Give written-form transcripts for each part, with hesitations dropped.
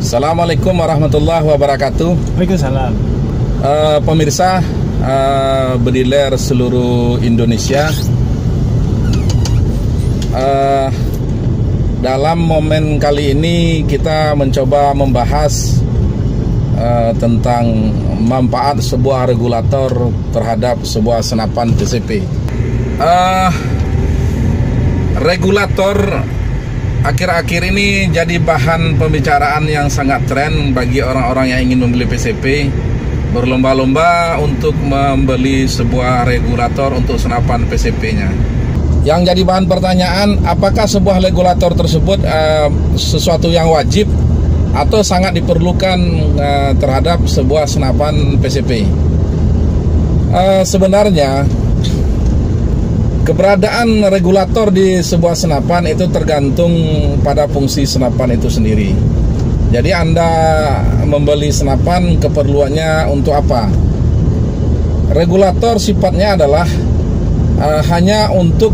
Assalamualaikum warahmatullahi wabarakatuh. Waalaikumsalam. Pemirsa bediler seluruh Indonesia, dalam momen kali ini kita mencoba membahas tentang manfaat sebuah regulator terhadap sebuah senapan PCP. Regulator akhir-akhir ini jadi bahan pembicaraan yang sangat tren bagi orang-orang yang ingin membeli PCP, berlomba-lomba untuk membeli sebuah regulator untuk senapan PCP-nya. Yang jadi bahan pertanyaan, apakah sebuah regulator tersebut sesuatu yang wajib atau sangat diperlukan terhadap sebuah senapan PCP? Sebenarnya keberadaan regulator di sebuah senapan itu tergantung pada fungsi senapan itu sendiri. Jadi Anda membeli senapan keperluannya untuk apa? Regulator sifatnya adalah hanya untuk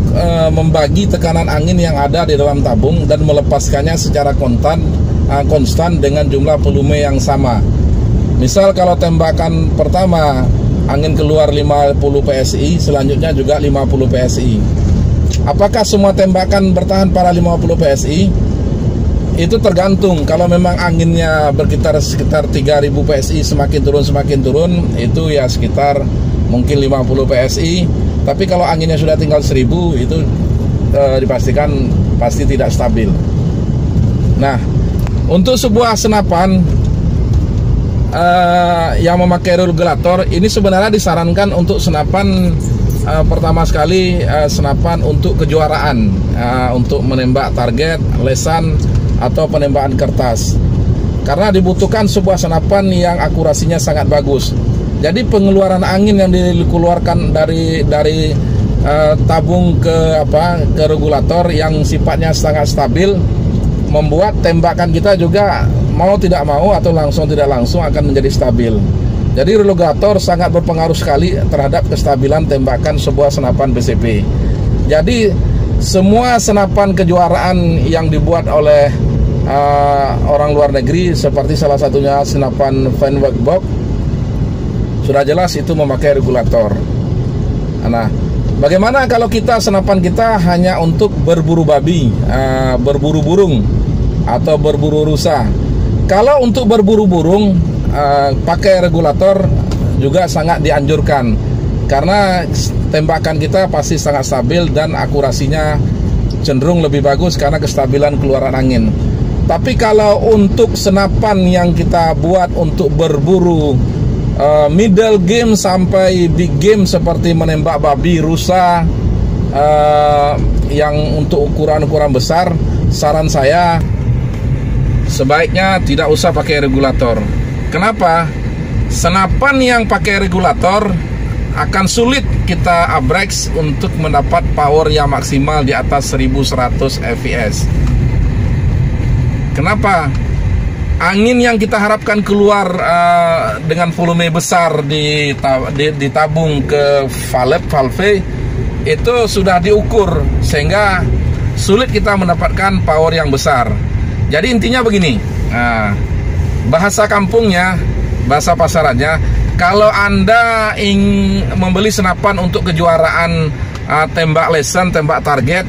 membagi tekanan angin yang ada di dalam tabung dan melepaskannya secara konstan dengan jumlah volume yang sama. Misal kalau tembakan pertama angin keluar 50 PSI, selanjutnya juga 50 PSI. Apakah semua tembakan bertahan pada 50 PSI? Itu tergantung. Kalau memang anginnya berkitar sekitar 3000 PSI, semakin turun, itu ya sekitar mungkin 50 PSI. Tapi kalau anginnya sudah tinggal 1000, itu dipastikan pasti tidak stabil. Nah, untuk sebuah senapan yang memakai regulator ini sebenarnya disarankan untuk senapan pertama sekali senapan untuk kejuaraan, untuk menembak target, lesan atau penembakan kertas, karena dibutuhkan sebuah senapan yang akurasinya sangat bagus. Jadi pengeluaran angin yang dikeluarkan dari tabung ke regulator yang sifatnya sangat stabil membuat tembakan kita juga mau tidak mau atau langsung tidak langsung akan menjadi stabil. Jadi regulator sangat berpengaruh sekali terhadap kestabilan tembakan sebuah senapan PCP. Jadi semua senapan kejuaraan yang dibuat oleh orang luar negeri, seperti salah satunya senapan Fenwick Box, sudah jelas itu memakai regulator. Nah, bagaimana kalau senapan kita hanya untuk berburu babi, berburu burung, atau berburu rusa? Kalau untuk berburu burung, pakai regulator juga sangat dianjurkan, karena tembakan kita pasti sangat stabil dan akurasinya cenderung lebih bagus karena kestabilan keluaran angin. Tapi kalau untuk senapan yang kita buat untuk berburu middle game sampai big game seperti menembak babi, rusa, yang untuk ukuran-ukuran besar, saran saya sebaiknya tidak usah pakai regulator. Kenapa? Senapan yang pakai regulator akan sulit kita abreks untuk mendapat power yang maksimal di atas 1100 fps. Kenapa? Angin yang kita harapkan keluar dengan volume besar di tabung ke valve itu sudah diukur, sehingga sulit kita mendapatkan power yang besar. Jadi intinya begini, bahasa kampungnya, bahasa pasarannya, kalau Anda ingin membeli senapan untuk kejuaraan tembak lesan, tembak target,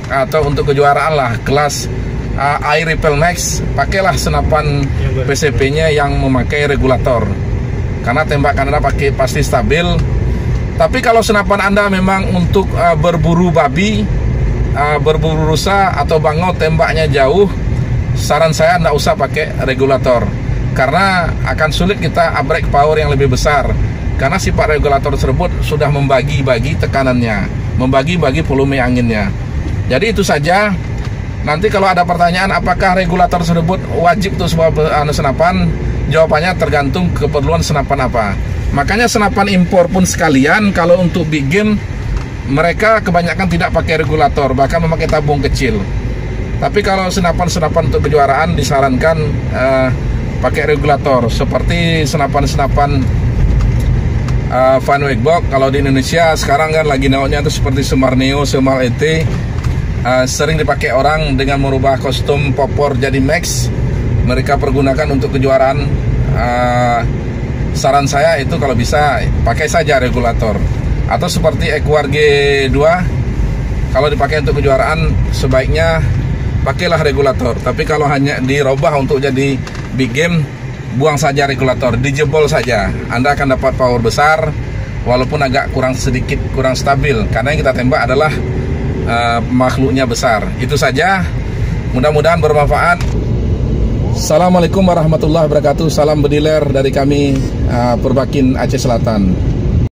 atau untuk kejuaraan lah kelas Air Rifle Max, pakailah senapan PCP-nya yang memakai regulator, karena tembakan Anda pasti stabil. Tapi kalau senapan Anda memang untuk berburu babi, berburu rusa atau bangau, tembaknya jauh, saran saya tidak usah pakai regulator, karena akan sulit kita abrek power yang lebih besar, karena sifat regulator tersebut sudah membagi-bagi tekanannya, membagi-bagi volume anginnya. Jadi itu saja. Nanti kalau ada pertanyaan apakah regulator tersebut wajib untuk sebuah senapan, jawabannya tergantung keperluan senapan apa. Makanya senapan impor pun sekalian, kalau untuk big game mereka kebanyakan tidak pakai regulator, bahkan memakai tabung kecil. Tapi kalau senapan-senapan untuk kejuaraan disarankan pakai regulator, seperti senapan-senapan Fenwick Box. Kalau di Indonesia sekarang kan lagi naiknya itu seperti Semar Neo, Semar ET, sering dipakai orang dengan merubah kostum popor jadi Max, mereka pergunakan untuk kejuaraan, saran saya itu kalau bisa pakai saja regulator. Atau seperti Equar G2, kalau dipakai untuk kejuaraan sebaiknya pakailah regulator. Tapi kalau hanya dirubah untuk jadi big game, buang saja regulator, dijebol saja. Anda akan dapat power besar walaupun agak sedikit kurang stabil, karena yang kita tembak adalah makhluknya besar. Itu saja, mudah-mudahan bermanfaat. Assalamualaikum warahmatullahi wabarakatuh. Salam bediler dari kami, Perbakin Aceh Selatan.